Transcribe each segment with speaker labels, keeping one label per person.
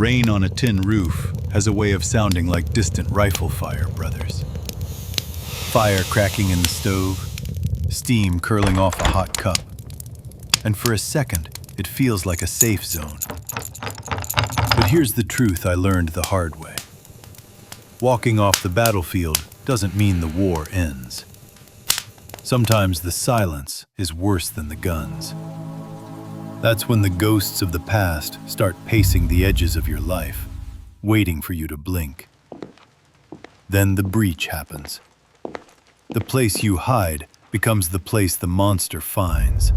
Speaker 1: Rain on a tin roof has a way of sounding like distant rifle fire, brothers. Fire cracking in the stove, steam curling off a hot cup, and for a second, it feels like a safe zone. But here's the truth I learned the hard way. Walking off the battlefield doesn't mean the war ends. Sometimes the silence is worse than the guns. That's when the ghosts of the past start pacing the edges of your life, waiting for you to blink. Then the breach happens. The place you hide becomes the place the monster finds,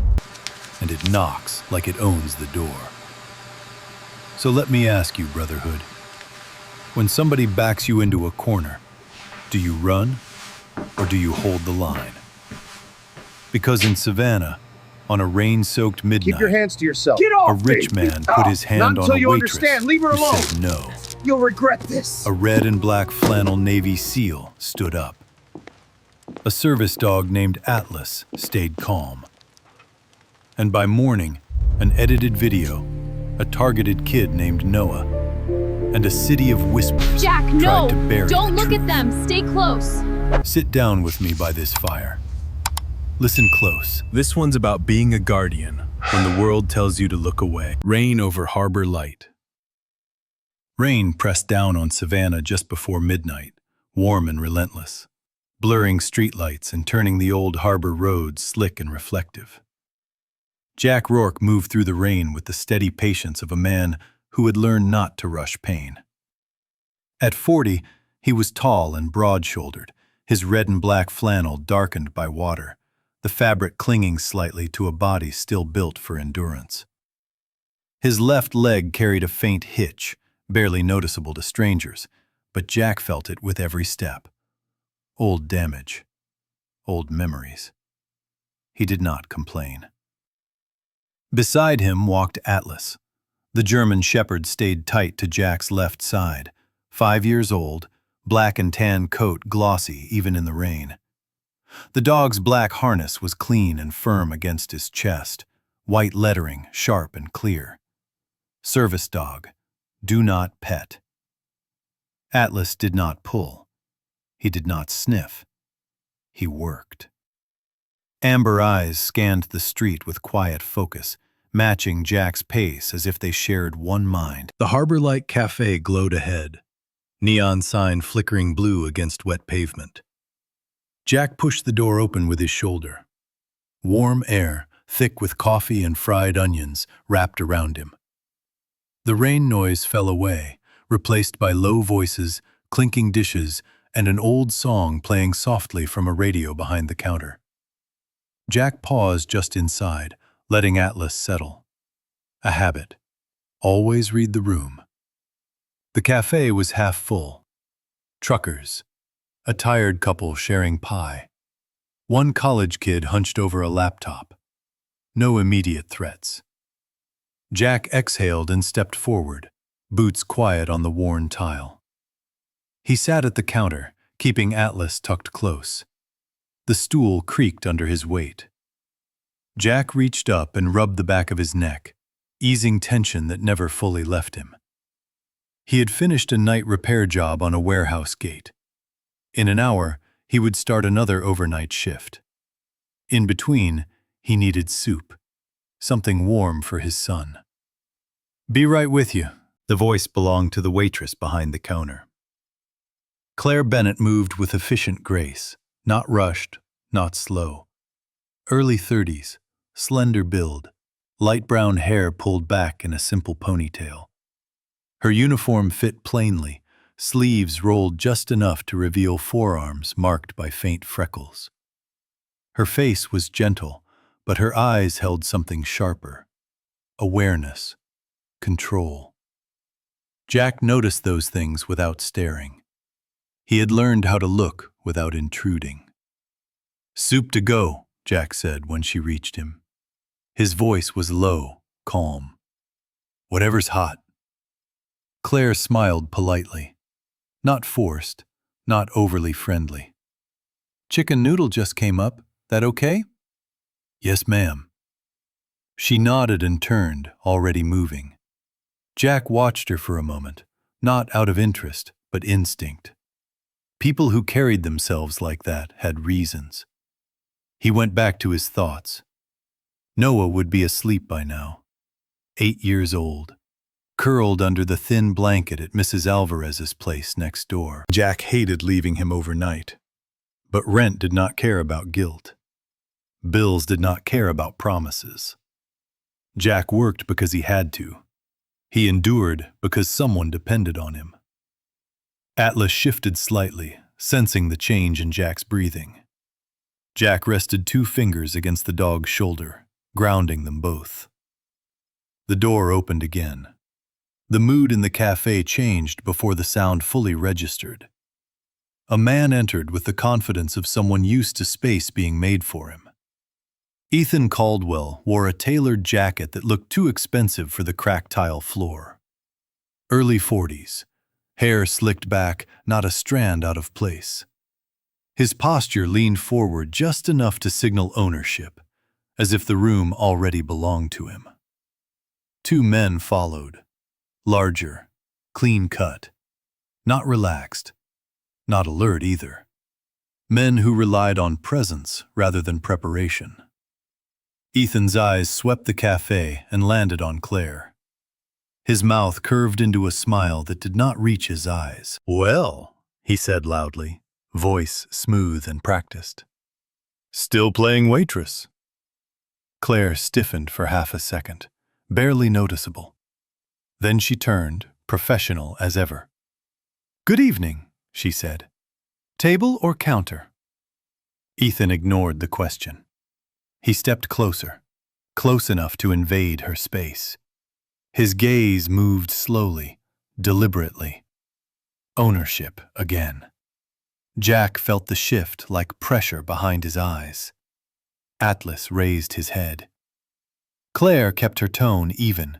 Speaker 1: and it knocks like it owns the door. So let me ask you, Brotherhood, when somebody backs you into a corner, do you run or do you hold the line? Because in Savannah, on a rain-soaked midnight,
Speaker 2: keep your hands to yourself.
Speaker 3: Get off
Speaker 1: a rich
Speaker 3: me!
Speaker 1: man put his hand
Speaker 3: Not
Speaker 1: on
Speaker 3: until
Speaker 1: a
Speaker 3: you
Speaker 1: waitress
Speaker 3: understand. Leave her
Speaker 1: who
Speaker 3: alone.
Speaker 1: said no.
Speaker 3: You'll regret this.
Speaker 1: A red and black flannel Navy SEAL stood up. A service dog named Atlas stayed calm. And by morning, an edited video, a targeted kid named Noah, and a city of whispers
Speaker 4: Jack,
Speaker 1: tried
Speaker 4: no!
Speaker 1: to bury
Speaker 4: Don't
Speaker 1: the
Speaker 4: look
Speaker 1: truth.
Speaker 4: at them. Stay close.
Speaker 1: Sit down with me by this fire. Listen close. This one's about being a guardian when the world tells you to look away. Rain over Harbor Light. Rain pressed down on Savannah just before midnight, warm and relentless, blurring streetlights and turning the old harbor roads slick and reflective. Jack Rourke moved through the rain with the steady patience of a man who had learned not to rush pain. At 40, he was tall and broad-shouldered, his red and black flannel darkened by water, the fabric clinging slightly to a body still built for endurance. His left leg carried a faint hitch, barely noticeable to strangers, but Jack felt it with every step. Old damage. Old memories. He did not complain. Beside him walked Atlas. The German shepherd stayed tight to Jack's left side, 5 years old, black and tan coat glossy even in the rain. The dog's black harness was clean and firm against his chest, white lettering sharp and clear. Service dog, do not pet. Atlas did not pull. He did not sniff. He worked. Amber eyes scanned the street with quiet focus, matching Jack's pace as if they shared one mind. The Harbor Light Cafe glowed ahead, neon sign flickering blue against wet pavement. Jack pushed the door open with his shoulder. Warm air, thick with coffee and fried onions, wrapped around him. The rain noise fell away, replaced by low voices, clinking dishes, and an old song playing softly from a radio behind the counter. Jack paused just inside, letting Atlas settle. A habit. Always read the room. The cafe was half full. Truckers. A tired couple sharing pie. One college kid hunched over a laptop. No immediate threats. Jack exhaled and stepped forward, boots quiet on the worn tile. He sat at the counter, keeping Atlas tucked close. The stool creaked under his weight. Jack reached up and rubbed the back of his neck, easing tension that never fully left him. He had finished a night repair job on a warehouse gate. In an hour, he would start another overnight shift. In between, he needed soup, something warm for his son. "Be right with you," the voice belonged to the waitress behind the counter. Claire Bennett moved with efficient grace, not rushed, not slow. Early 30s, slender build, light brown hair pulled back in a simple ponytail. Her uniform fit plainly, sleeves rolled just enough to reveal forearms marked by faint freckles. Her face was gentle, but her eyes held something sharper. Awareness. Control. Jack noticed those things without staring. He had learned how to look without intruding. "Soup to go," Jack said when she reached him. His voice was low, calm. "Whatever's hot." Claire smiled politely. Not forced, not overly friendly. "Chicken noodle just came up. That okay?" "Yes, ma'am." She nodded and turned, already moving. Jack watched her for a moment, not out of interest, but instinct. People who carried themselves like that had reasons. He went back to his thoughts. Noah would be asleep by now, 8 years old, curled under the thin blanket at Mrs. Alvarez's place next door. Jack hated leaving him overnight, but rent did not care about guilt. Bills did not care about promises. Jack worked because he had to. He endured because someone depended on him. Atlas shifted slightly, sensing the change in Jack's breathing. Jack rested 2 fingers against the dog's shoulder, grounding them both. The door opened again. The mood in the cafe changed before the sound fully registered. A man entered with the confidence of someone used to space being made for him. Ethan Caldwell wore a tailored jacket that looked too expensive for the cracked tile floor. Early 40s, hair slicked back, not a strand out of place. His posture leaned forward just enough to signal ownership, as if the room already belonged to him. 2 men followed, larger, clean-cut, not relaxed, not alert either. Men who relied on presence rather than preparation. Ethan's eyes swept the cafe and landed on Claire. His mouth curved into a smile that did not reach his eyes. "Well," he said loudly, voice smooth and practiced. "Still playing Waitress?" Claire stiffened for half a second, barely noticeable. Then she turned, professional as ever. "Good evening," she said. "Table or counter?" Ethan ignored the question. He stepped closer, close enough to invade her space. His gaze moved slowly, deliberately. Ownership again. Jack felt the shift like pressure behind his eyes. Atlas raised his head. Claire kept her tone even.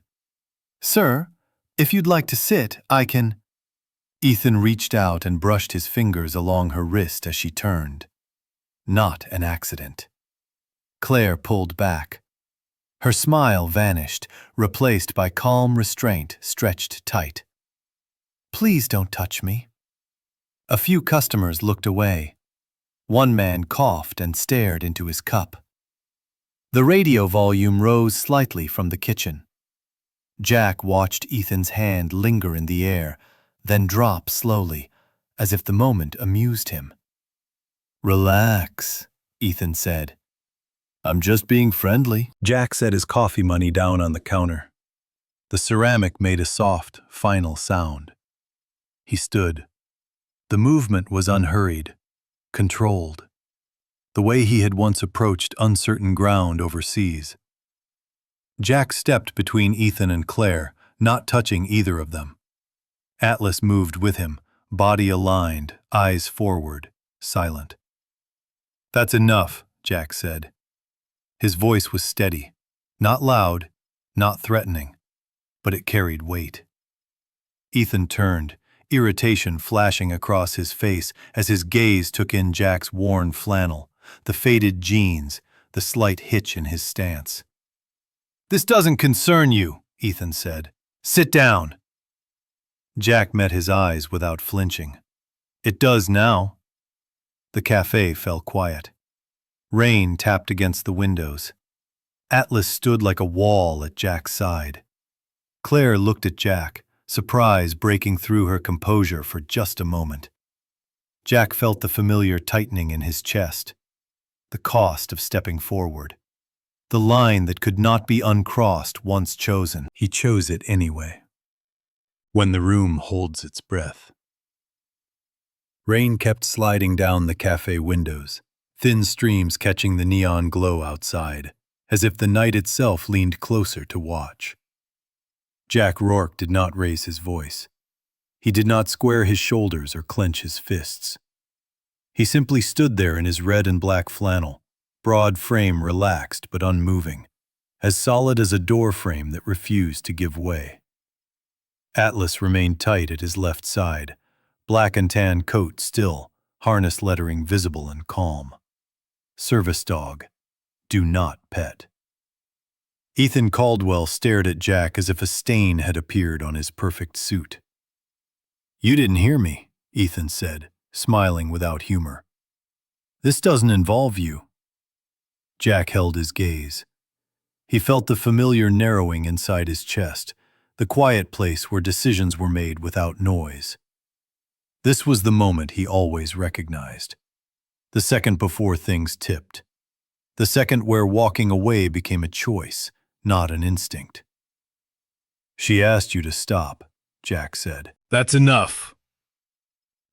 Speaker 1: "Sir, if you'd like to sit, I can—" Ethan reached out and brushed his fingers along her wrist as she turned. Not an accident. Claire pulled back. Her smile vanished, replaced by calm restraint stretched tight. "Please don't touch me." A few customers looked away. One man coughed and stared into his cup. The radio volume rose slightly from the kitchen. Jack watched Ethan's hand linger in the air, then drop slowly, as if the moment amused him. "Relax," Ethan said. "I'm just being friendly." Jack set his coffee money down on the counter. The ceramic made a soft, final sound. He stood. The movement was unhurried, controlled, the way he had once approached uncertain ground overseas. Jack stepped between Ethan and Claire, not touching either of them. Atlas moved with him, body aligned, eyes forward, silent. "That's enough," Jack said. His voice was steady, not loud, not threatening, but it carried weight. Ethan turned, irritation flashing across his face as his gaze took in Jack's worn flannel, the faded jeans, the slight hitch in his stance. "This doesn't concern you," Ethan said. "Sit down." Jack met his eyes without flinching. "It does now." The cafe fell quiet. Rain tapped against the windows. Atlas stood like a wall at Jack's side. Claire looked at Jack, surprise breaking through her composure for just a moment. Jack felt the familiar tightening in his chest. The cost of stepping forward. The line that could not be uncrossed once chosen. He chose it anyway. When the room holds its breath. Rain kept sliding down the cafe windows, thin streams catching the neon glow outside, as if the night itself leaned closer to watch. Jack Rourke did not raise his voice. He did not square his shoulders or clench his fists. He simply stood there in his red and black flannel, broad frame relaxed but unmoving, as solid as a door frame that refused to give way. Atlas remained tight at his left side, black and tan coat still, harness lettering visible and calm. Service dog, do not pet. Ethan Caldwell stared at Jack as if a stain had appeared on his perfect suit. "You didn't hear me," Ethan said, smiling without humor. "This doesn't involve you." Jack held his gaze. He felt the familiar narrowing inside his chest, the quiet place where decisions were made without noise. This was the moment he always recognized. The second before things tipped. The second where walking away became a choice, not an instinct. "She asked you to stop," Jack said. "That's enough."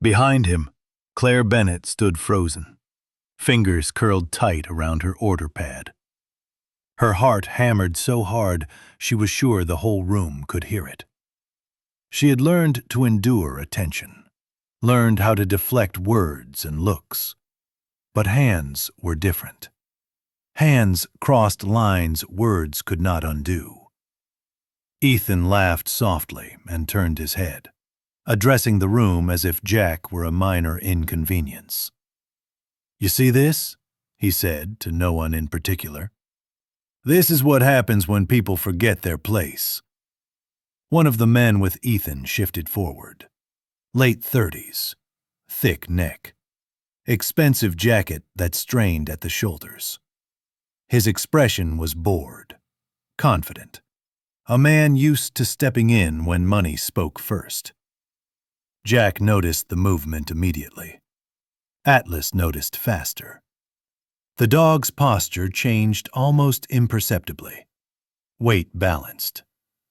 Speaker 1: Behind him, Claire Bennett stood frozen, fingers curled tight around her order pad. Her heart hammered so hard she was sure the whole room could hear it. She had learned to endure attention, learned how to deflect words and looks. But hands were different. Hands crossed lines words could not undo. Ethan laughed softly and turned his head, addressing the room as if Jack were a minor inconvenience. "You see this?" he said to no one in particular. "This is what happens when people forget their place." One of the men with Ethan shifted forward. Late 30s, thick neck, expensive jacket that strained at the shoulders. His expression was bored, confident, a man used to stepping in when money spoke first. Jack noticed the movement immediately. Atlas noticed faster. The dog's posture changed almost imperceptibly. Weight balanced,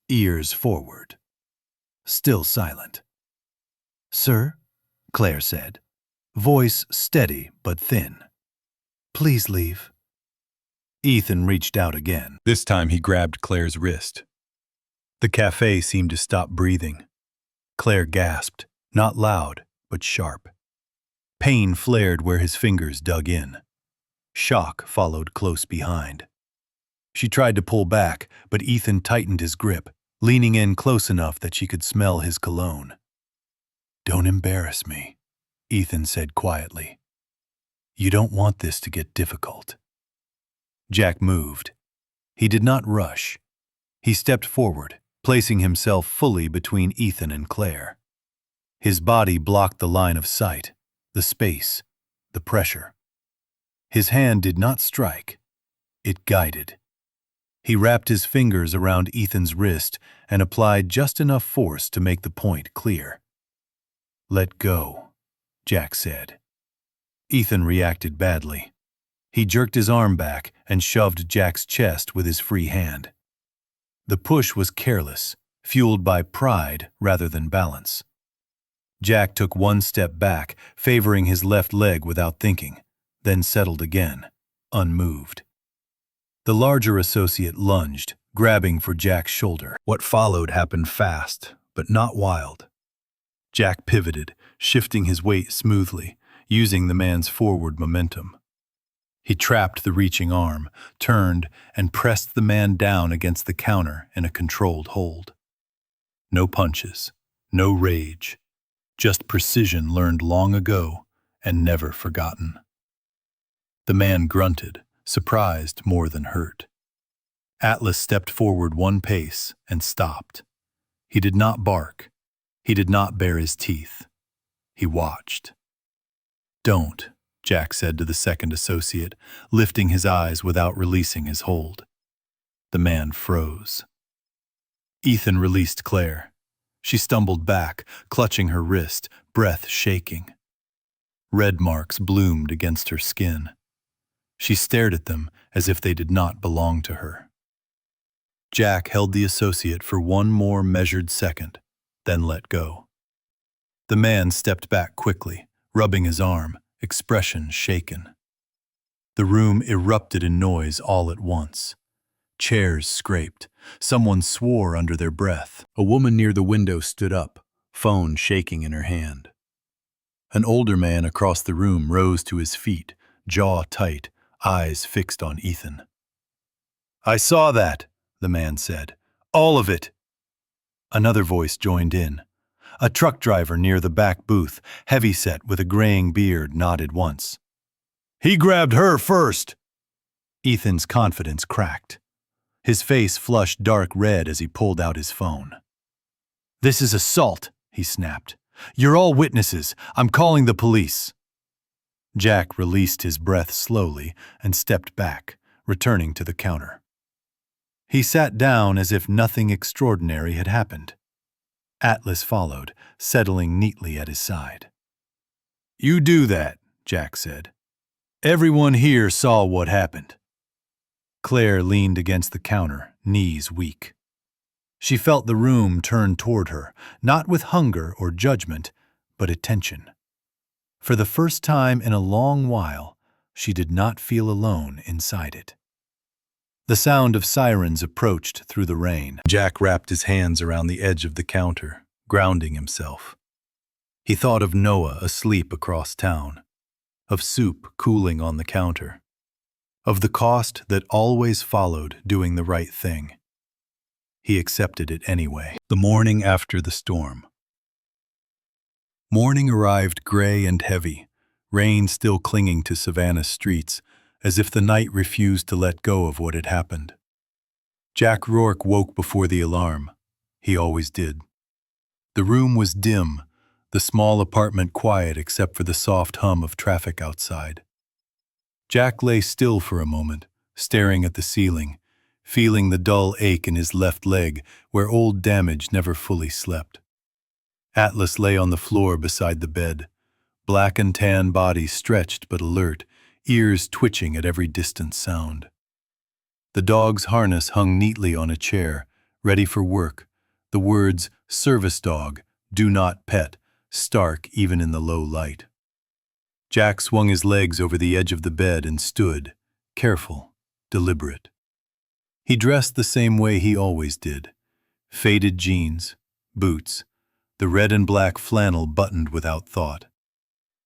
Speaker 1: ears forward. Still silent. "Sir," Claire said, voice steady but thin. "Please leave." Ethan reached out again. This time he grabbed Claire's wrist. The cafe seemed to stop breathing. Claire gasped, not loud, but sharp. Pain flared where his fingers dug in. Shock followed close behind. She tried to pull back, but Ethan tightened his grip, leaning in close enough that she could smell his cologne. "Don't embarrass me," Ethan said quietly. "You don't want this to get difficult." Jack moved. He did not rush. He stepped forward, placing himself fully between Ethan and Claire. His body blocked the line of sight, the space, the pressure. His hand did not strike. It guided. He wrapped his fingers around Ethan's wrist and applied just enough force to make the point clear. "Let go," Jack said. Ethan reacted badly. He jerked his arm back and shoved Jack's chest with his free hand. The push was careless, fueled by pride rather than balance. Jack took one step back, favoring his left leg without thinking, then settled again, unmoved. The larger associate lunged, grabbing for Jack's shoulder. What followed happened fast, but not wild. Jack pivoted, shifting his weight smoothly, using the man's forward momentum. He trapped the reaching arm, turned, and pressed the man down against the counter in a controlled hold. No punches, no rage, just precision learned long ago and never forgotten. The man grunted, surprised more than hurt. Atlas stepped forward one pace and stopped. He did not bark. He did not bare his teeth. He watched. "Don't," Jack said to the second associate, lifting his eyes without releasing his hold. The man froze. Ethan released Claire. She stumbled back, clutching her wrist, breath shaking. Red marks bloomed against her skin. She stared at them as if they did not belong to her. Jack held the associate for one more measured second, then let go. The man stepped back quickly, rubbing his arm, expression shaken. The room erupted in noise all at once. Chairs scraped. Someone swore under their breath. A woman near the window stood up, phone shaking in her hand. An older man across the room rose to his feet, jaw tight, eyes fixed on Ethan. "I saw that," the man said. "All of it." Another voice joined in. A truck driver near the back booth, heavyset with a graying beard, nodded once. "He grabbed her first." Ethan's confidence cracked. His face flushed dark red as he pulled out his phone. "This is assault," he snapped. "You're all witnesses. I'm calling the police." Jack released his breath slowly and stepped back, returning to the counter. He sat down as if nothing extraordinary had happened. Atlas followed, settling neatly at his side. "You do that," Jack said. "Everyone here saw what happened." Claire leaned against the counter, knees weak. She felt the room turn toward her, not with hunger or judgment, but attention. For the first time in a long while, she did not feel alone inside it. The sound of sirens approached through the rain. Jack wrapped his hands around the edge of the counter, grounding himself. He thought of Noah asleep across town, of soup cooling on the counter, of the cost that always followed doing the right thing. He accepted it anyway. The morning after the storm. Morning arrived gray and heavy, rain still clinging to Savannah's streets, as if the night refused to let go of what had happened. Jack Rourke woke before the alarm. He always did. The room was dim, the small apartment quiet except for the soft hum of traffic outside. Jack lay still for a moment, staring at the ceiling, feeling the dull ache in his left leg where old damage never fully slept. Atlas lay on the floor beside the bed, black and tan body stretched but alert, ears twitching at every distant sound. The dog's harness hung neatly on a chair, ready for work, the words, "Service dog, do not pet," stark even in the low light. Jack swung his legs over the edge of the bed and stood, careful, deliberate. He dressed the same way he always did, faded jeans, boots, the red and black flannel buttoned without thought.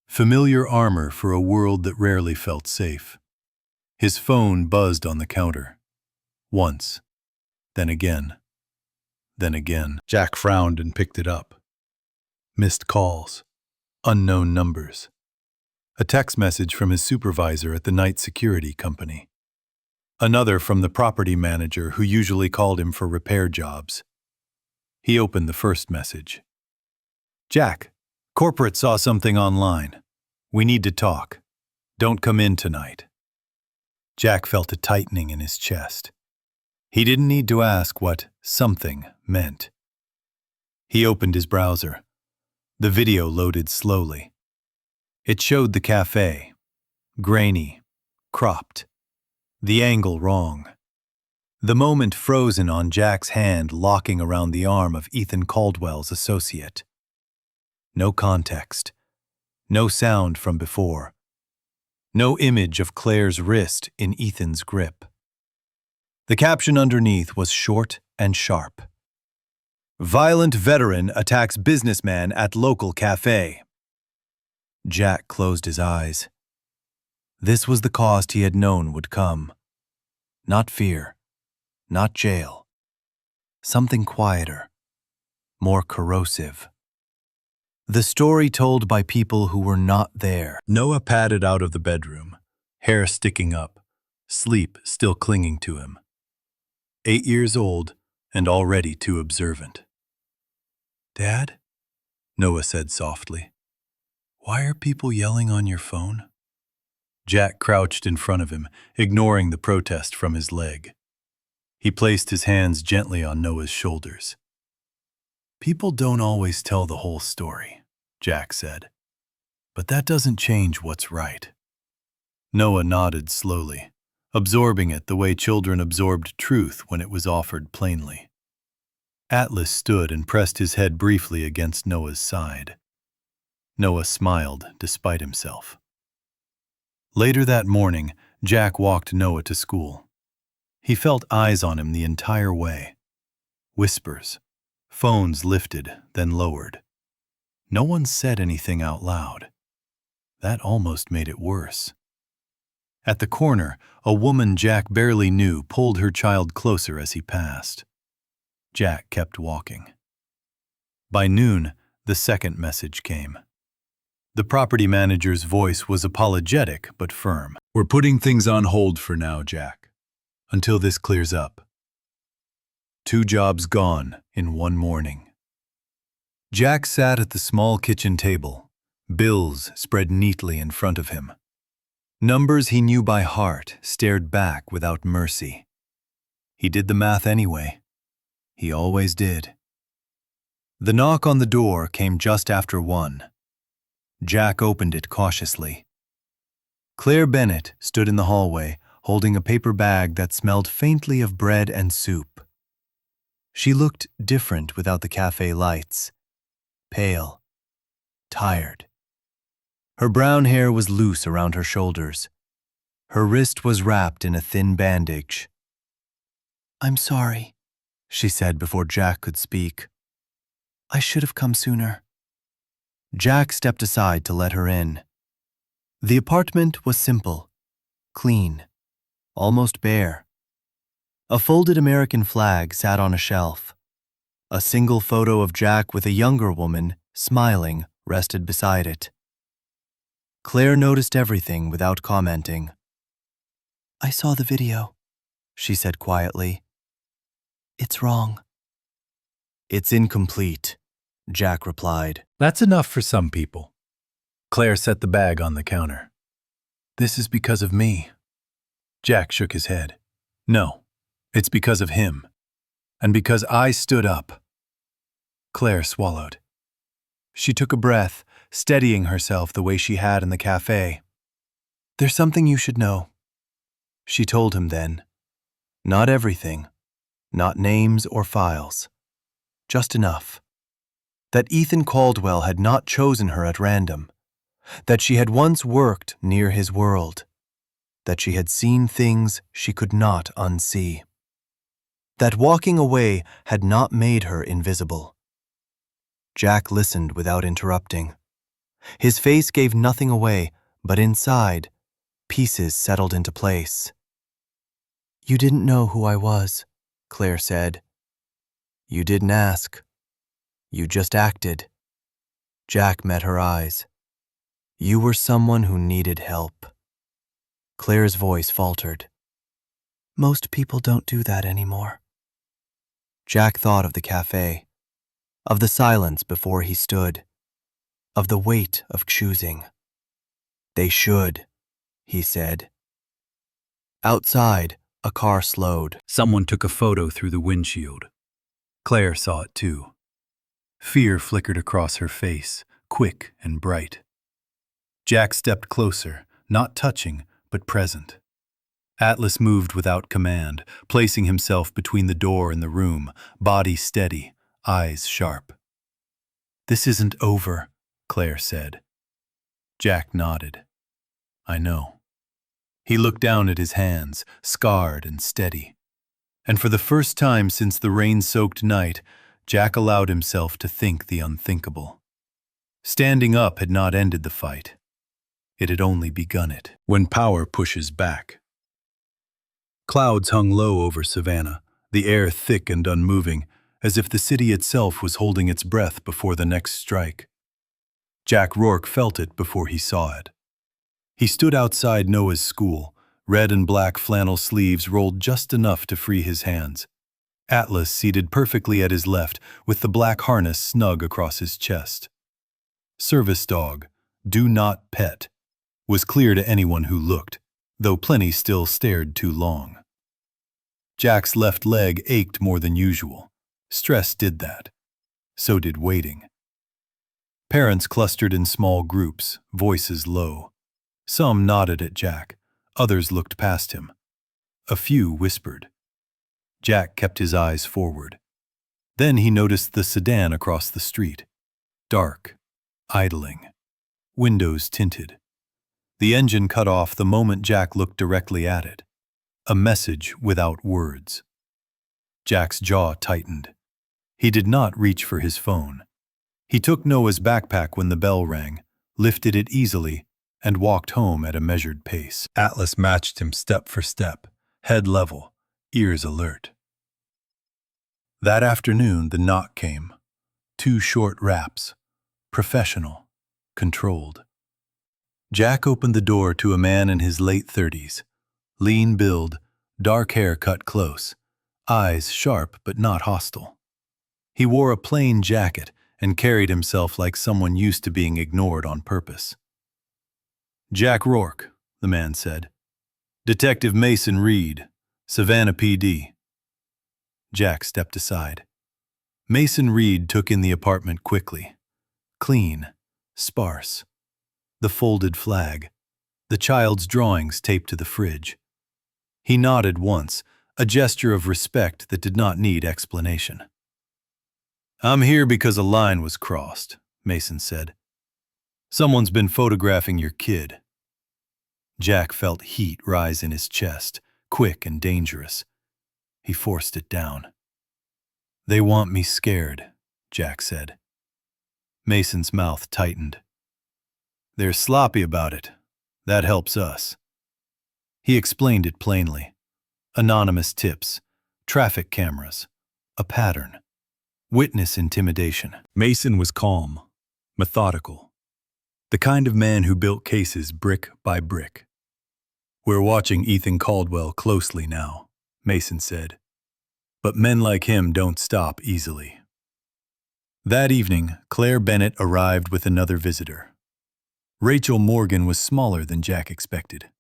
Speaker 1: Familiar armor for a world that rarely felt safe. His phone buzzed on the counter. Once, then again, then again. Jack frowned and picked it up. Missed calls, unknown numbers. A text message from his supervisor at the night security company. Another from the property manager who usually called him for repair jobs. He opened the first message. "Jack, corporate saw something online. We need to talk. Don't come in tonight." Jack felt a tightening in his chest. He didn't need to ask what something meant. He opened his browser. The video loaded slowly. It showed the cafe. Grainy, cropped. The angle wrong. The moment frozen on Jack's hand locking around the arm of Ethan Caldwell's associate. No context. No sound from before. No image of Claire's wrist in Ethan's grip. The caption underneath was short and sharp. "Violent veteran attacks businessman at local cafe." Jack closed his eyes. This was the cost he had known would come. Not fear, not jail. Something quieter, more corrosive. The story told by people who were not there. Noah padded out of the bedroom, hair sticking up, sleep still clinging to him. 8 years old and already too observant. "Dad?" Noah said softly. "Why are people yelling on your phone?" Jack crouched in front of him, ignoring the protest from his leg. He placed his hands gently on Noah's shoulders. "People don't always tell the whole story," Jack said. "But that doesn't change what's right." Noah nodded slowly, absorbing it the way children absorbed truth when it was offered plainly. Atlas stood and pressed his head briefly against Noah's side. Noah smiled despite himself. Later that morning, Jack walked Noah to school. He felt eyes on him the entire way. Whispers. Phones lifted, then lowered. No one said anything out loud. That almost made it worse. At the corner, a woman Jack barely knew pulled her child closer as he passed. Jack kept walking. By noon, the second message came. The property manager's voice was apologetic but firm. "We're putting things on hold for now, Jack. Until this clears up. 2 jobs gone in one morning. Jack sat at the small kitchen table, bills spread neatly in front of him. Numbers he knew by heart stared back without mercy. He did the math anyway. He always did. The knock on the door came just after 1. Jack opened it cautiously. Claire Bennett stood in the hallway, holding a paper bag that smelled faintly of bread and soup. She looked different without the cafe lights. Pale. Tired. Her brown hair was loose around her shoulders. Her wrist was wrapped in a thin bandage. "I'm sorry," she said before Jack could speak. "I should have come sooner." Jack stepped aside to let her in. The apartment was simple, clean, almost bare. A folded American flag sat on a shelf. A single photo of Jack with a younger woman, smiling, rested beside it. Claire noticed everything without commenting. "I saw the video," she said quietly. "It's wrong." "It's incomplete," Jack replied.
Speaker 2: "That's enough for some people." Claire set the bag on the counter.
Speaker 1: "This is because of me." Jack shook his head. "No, it's because of him. And because I stood up." Claire swallowed. She took a breath, steadying herself the way she had in the cafe. "There's something you should know," she told him then. Not everything, not names or files. Just enough. That Ethan Caldwell had not chosen her at random. That she had once worked near his world. That she had seen things she could not unsee. That walking away had not made her invisible. Jack listened without interrupting. His face gave nothing away, but inside, pieces settled into place. "You didn't know who I was," Claire said. "You didn't ask. You just acted." Jack met her eyes. "You were someone who needed help." Claire's voice faltered. "Most people don't do that anymore." Jack thought of the cafe, of the silence before he stood, of the weight of choosing. "They should," he said. Outside, a car slowed.
Speaker 2: Someone took a photo through the windshield. Claire saw it too. Fear flickered across her face, quick and bright. Jack stepped closer, not touching, but present. Atlas moved without command, placing himself between the door and the room, body steady, eyes sharp. "This isn't over," Claire said. Jack nodded. "I know." He looked down at his hands, scarred and steady. And for the first time since the rain-soaked night, Jack allowed himself to think the unthinkable. Standing up had not ended the fight. It had only begun it. When power pushes back. Clouds hung low over Savannah, the air thick and unmoving, as if the city itself was holding its breath before the next strike. Jack Rourke felt it before he saw it. He stood outside Noah's school, red and black flannel sleeves rolled just enough to free his hands. Atlas seated perfectly at his left, with the black harness snug across his chest. "Service dog, do not pet," was clear to anyone who looked, though plenty still stared too long. Jack's left leg ached more than usual. Stress did that. So did waiting. Parents clustered in small groups, voices low. Some nodded at Jack, others looked past him. A few whispered. Jack kept his eyes forward. Then he noticed the sedan across the street. Dark, idling, windows tinted. The engine cut off the moment Jack looked directly at it. A message without words. Jack's jaw tightened. He did not reach for his phone. He took Noah's backpack when the bell rang, lifted it easily, and walked home at a measured pace. Atlas matched him step for step, head level, ears alert. That afternoon, the knock came. 2 short raps. Professional, controlled. Jack opened the door to a man in his late 30s. Lean build, dark hair cut close, eyes sharp but not hostile. He wore a plain jacket and carried himself like someone used to being ignored on purpose. "Jack Rourke," the man said. "Detective Mason Reed, Savannah PD." Jack stepped aside. Mason Reed took in the apartment quickly. Clean, sparse. The folded flag, the child's drawings taped to the fridge. He nodded once, a gesture of respect that did not need explanation. "I'm here because a line was crossed," Mason said. "Someone's been photographing your kid." Jack felt heat rise in his chest, quick and dangerous. He forced it down. "They want me scared," Jack said. Mason's mouth tightened. "They're sloppy about it. That helps us." He explained it plainly. Anonymous tips, traffic cameras, a pattern, witness intimidation. Mason was calm, methodical, the kind of man who built cases brick by brick. "We're watching Ethan Caldwell closely now," Mason said. "But men like him don't stop easily." That evening, Claire Bennett arrived with another visitor. Rachel Morgan was smaller than Jack expected.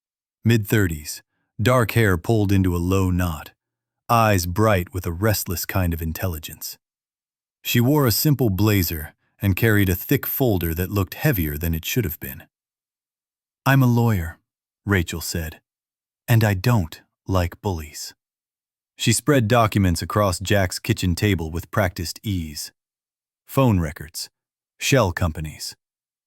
Speaker 2: Mid-30s, dark hair pulled into a low knot, eyes bright with a restless kind of intelligence. She wore a simple blazer and carried a thick folder that looked heavier than it should have been. "I'm a lawyer," Rachel said, "and I don't like bullies." She spread documents across Jack's kitchen table with practiced ease. Phone records, shell companies,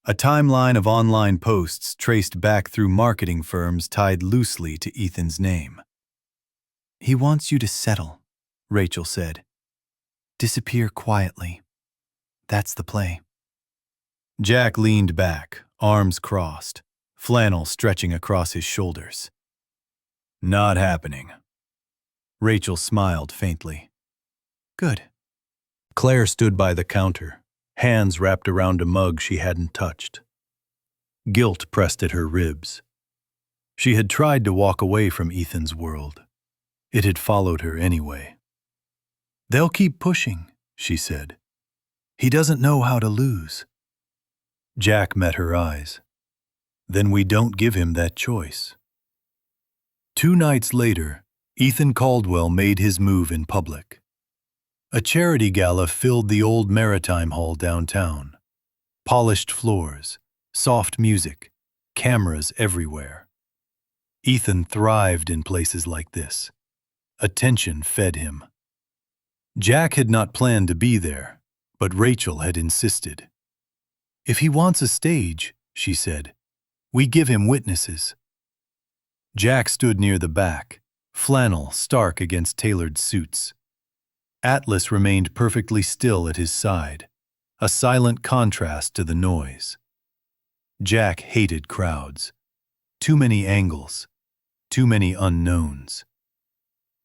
Speaker 2: a timeline of online posts traced back through marketing firms tied loosely to Ethan's name. "He wants you to settle," Rachel said. "Disappear quietly. That's the play." Jack leaned back, arms crossed, flannel stretching across his shoulders. "Not happening." Rachel smiled faintly. "Good." Claire stood by the counter, hands wrapped around a mug she hadn't touched. Guilt pressed at her ribs. She had tried to walk away from Ethan's world. It had followed her anyway. "They'll keep pushing," she said. "He doesn't know how to lose." Jack met her eyes. "Then we don't give him that choice." 2 nights later, Ethan Caldwell made his move in public. A charity gala filled the old Maritime Hall downtown. Polished floors, soft music, cameras everywhere. Ethan thrived in places like this. Attention fed him. Jack had not planned to be there, but Rachel had insisted. "If he wants a stage," she said, "we give him witnesses." Jack stood near the back, flannel stark against tailored suits. Atlas remained perfectly still at his side, a silent contrast to the noise. Jack hated crowds. Too many angles, too many unknowns.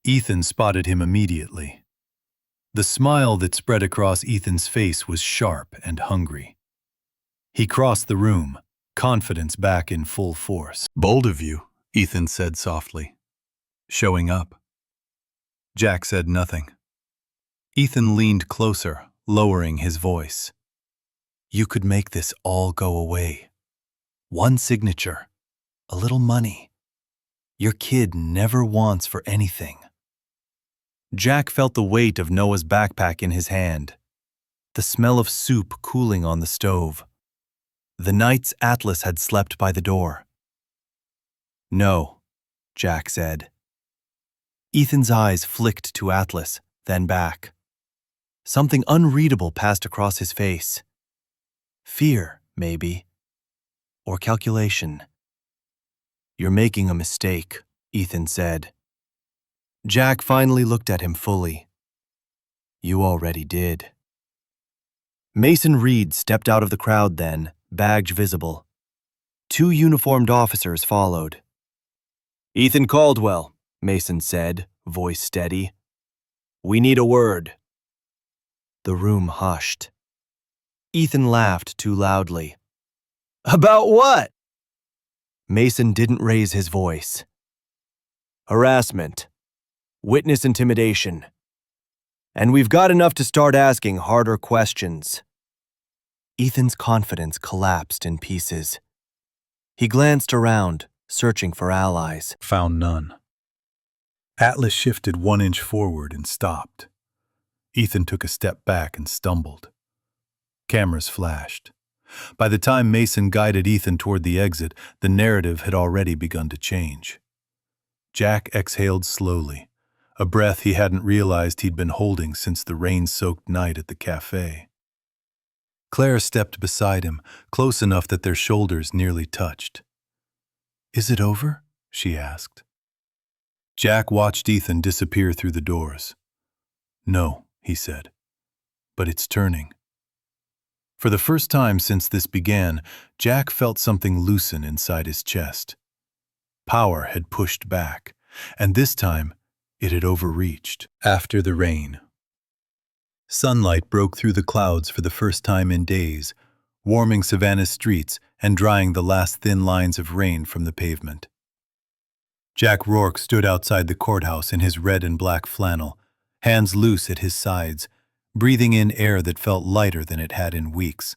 Speaker 2: Ethan spotted him immediately. The smile that spread across Ethan's face was sharp and hungry. He crossed the room, confidence back in full force. "Bold of you," Ethan said softly. "Showing up." Jack said nothing. Ethan leaned closer, lowering his voice. "You could make this all go away. One signature, a little money. Your kid never wants for anything." Jack felt the weight of Noah's backpack in his hand, the smell of soup cooling on the stove. The nights Atlas had slept by the door. "No," Jack said. Ethan's eyes flicked to Atlas, then back. Something unreadable passed across his face. Fear, maybe. Or calculation. "You're making a mistake," Ethan said. Jack finally looked at him fully. "You already did." Mason Reed stepped out of the crowd then, badge visible. 2 uniformed officers followed. "Ethan Caldwell," Mason said, voice steady. "We need a word." The room hushed. Ethan laughed too loudly. "About what?" Mason didn't raise his voice. "Harassment.
Speaker 3: witness intimidation. And we've got enough to start asking harder questions. Ethan's confidence collapsed in pieces. He glanced around, searching for allies.
Speaker 2: Found none. Atlas shifted 1 inch forward and stopped. Ethan took a step back and stumbled. Cameras flashed. By the time Mason guided Ethan toward the exit, the narrative had already begun to change. Jack exhaled slowly, a breath he hadn't realized he'd been holding since the rain-soaked night at the cafe. Claire stepped beside him, close enough that their shoulders nearly touched. "Is it over?" she asked. Jack watched Ethan disappear through the doors. "No," he said, "but it's turning." For the first time since this began, Jack felt something loosen inside his chest. Power had pushed back, and this time it had overreached. After the rain. Sunlight broke through the clouds for the first time in days, warming Savannah's streets and drying the last thin lines of rain from the pavement. Jack Rourke stood outside the courthouse in his red and black flannel, hands loose at his sides, breathing in air that felt lighter than it had in weeks.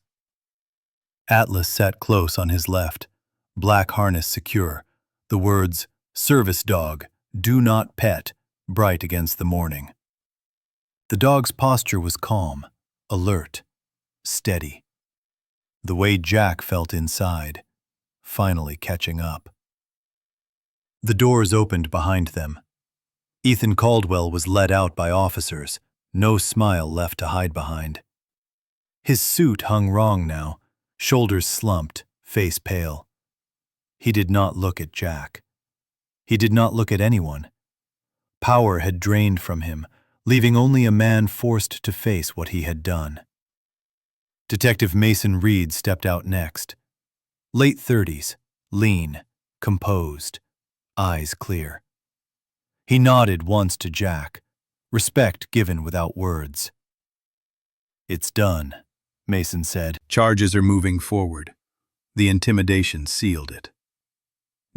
Speaker 2: Atlas sat close on his left, black harness secure, the words, "Service dog, do not pet," bright against the morning. The dog's posture was calm, alert, steady. The way Jack felt inside, finally catching up. The doors opened behind them. Ethan Caldwell was led out by officers, no smile left to hide behind. His suit hung wrong now, shoulders slumped, face pale. He did not look at Jack. He did not look at anyone. Power had drained from him, leaving only a man forced to face what he had done. Detective Mason Reed stepped out next. Late 30s, lean, composed, eyes clear. He nodded once to Jack, respect given without words. "It's done," Mason said.
Speaker 1: Charges are moving forward. The intimidation sealed it.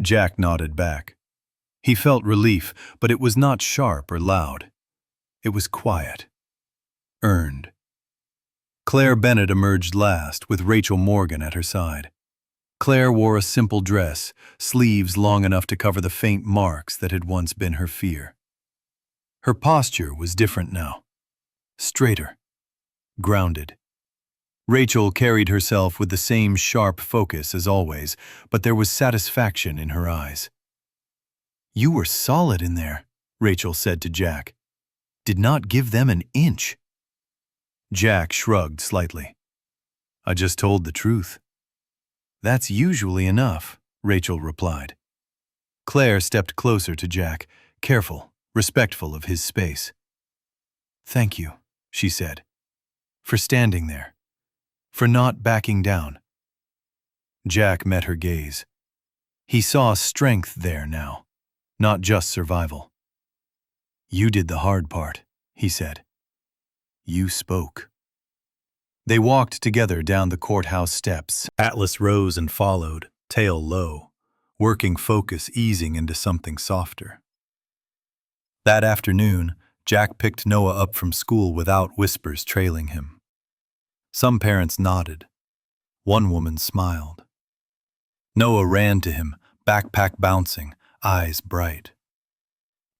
Speaker 1: Jack nodded back. He felt relief, but it was not sharp or loud. It was quiet. Earned. Claire Bennett emerged last, with Rachel Morgan at her side. Claire wore a simple dress, sleeves long enough to cover the faint marks that had once been her fear. Her posture was different now. Straighter. Grounded. Rachel carried herself with the same sharp focus as always, but there was satisfaction in her eyes. "You were solid in there," Rachel said to Jack. "Did not give them an inch." Jack shrugged slightly. "I just told the truth." "That's usually enough," Rachel replied. Claire stepped closer to Jack, careful, respectful of his space. "Thank you," she said, "for standing there, for not backing down." Jack met her gaze. He saw strength there now, not just survival. "You did the hard part," he said. "You spoke." They walked together down the courthouse steps. Atlas rose and followed, tail low, working focus easing into something softer. That afternoon, Jack picked Noah up from school without whispers trailing him. Some parents nodded. One woman smiled. Noah ran to him, backpack bouncing, eyes bright.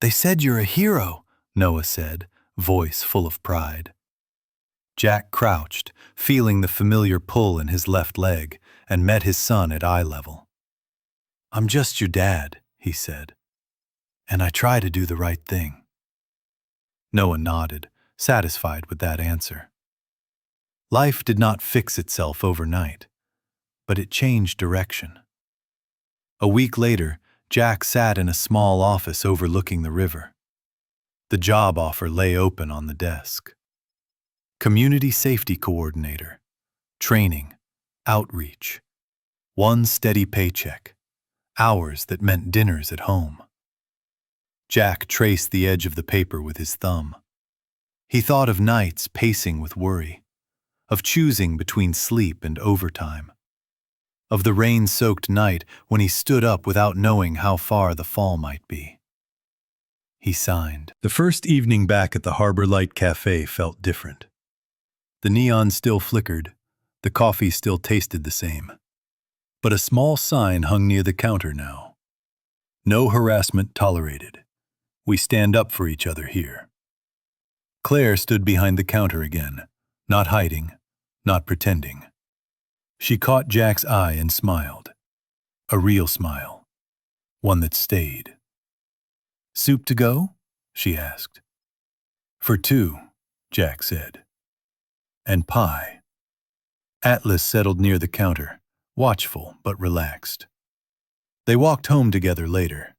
Speaker 1: "They said you're a hero," Noah said, voice full of pride. Jack crouched, feeling the familiar pull in his left leg, and met his son at eye level. "I'm just your dad," he said, "and I try to do the right thing." Noah nodded, satisfied with that answer. Life did not fix itself overnight, but it changed direction. A week later, Jack sat in a small office overlooking the river. The job offer lay open on the desk. Community Safety Coordinator, training, outreach, one steady paycheck, hours that meant dinners at home. Jack traced the edge of the paper with his thumb. He thought of nights pacing with worry, of choosing between sleep and overtime, of the rain-soaked night when he stood up without knowing how far the fall might be.
Speaker 2: he signed. The first evening back at the Harbor Light Cafe felt different. The neon still flickered, the coffee still tasted the same. But a small sign hung near the counter now. No harassment tolerated. We stand up for each other here. Claire stood behind the counter again, not hiding, not pretending. She caught Jack's eye and smiled. A real smile. One that stayed. "Soup to go?" she asked. "For two," Jack said. "And pie." Atlas settled near the counter, watchful but relaxed. They walked home together later,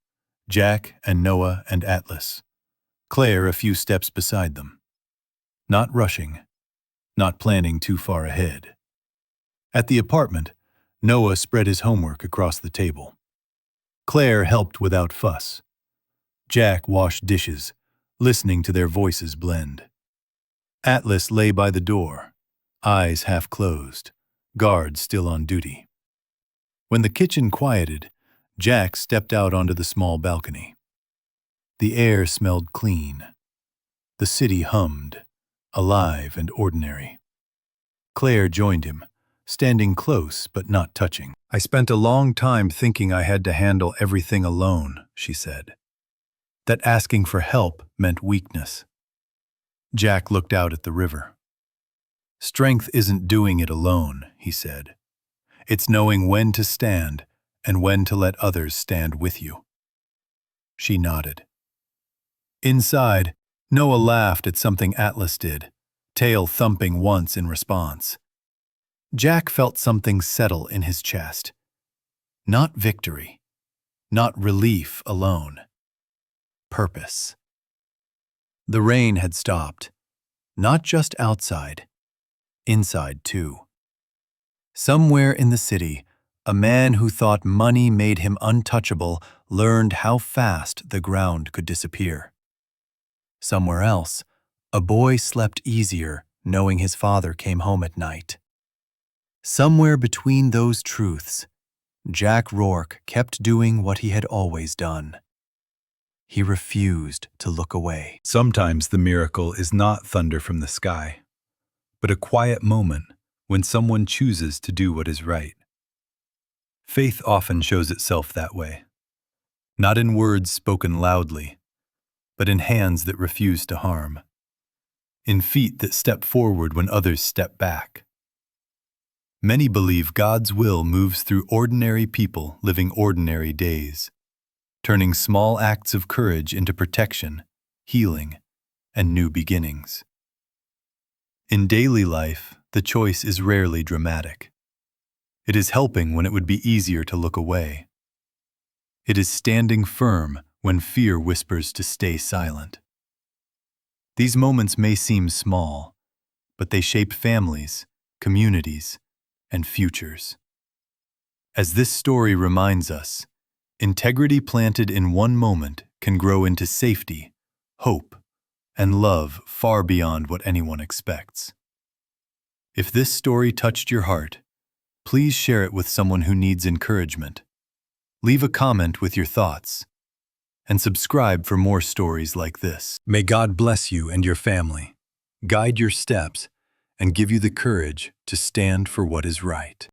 Speaker 2: Jack and Noah and Atlas, Claire a few steps beside them. Not rushing, not planning too far ahead. At the apartment, Noah spread his homework across the table. Claire helped without fuss. Jack washed dishes, listening to their voices blend. Atlas lay by the door, eyes half closed, guard still on duty. When the kitchen quieted, Jack stepped out onto the small balcony. The air smelled clean. The city hummed, alive and ordinary. Claire joined him, standing close but not touching. "I spent a long time thinking I had to handle everything alone," she said. That asking for help meant weakness. Jack looked out at the river. "Strength isn't doing it alone," he said. "It's knowing when to stand and when to let others stand with you." She nodded. Inside, Noah laughed at something Atlas did, tail thumping once in response. Jack felt something settle in his chest. Not victory, not relief alone. Purpose. The rain had stopped, not just outside, inside too. Somewhere in the city, a man who thought money made him untouchable learned how fast the ground could disappear. Somewhere else, a boy slept easier knowing his father came home at night. Somewhere between those truths, Jack Rourke kept doing what he had always done. He refused to look away.
Speaker 1: Sometimes the miracle is not thunder from the sky, but a quiet moment when someone chooses to do what is right. Faith often shows itself that way, not in words spoken loudly, but in hands that refuse to harm, in feet that step forward when others step back. Many believe God's will moves through ordinary people living ordinary days, turning small acts of courage into protection, healing, and new beginnings. In daily life, the choice is rarely dramatic. It is helping when it would be easier to look away. It is standing firm when fear whispers to stay silent. These moments may seem small, but they shape families, communities, and futures. As this story reminds us, integrity planted in one moment can grow into safety, hope, and love far beyond what anyone expects. If this story touched your heart, please share it with someone who needs encouragement. Leave a comment with your thoughts, and subscribe for more stories like this. May God bless you and your family, guide your steps, and give you the courage to stand for what is right.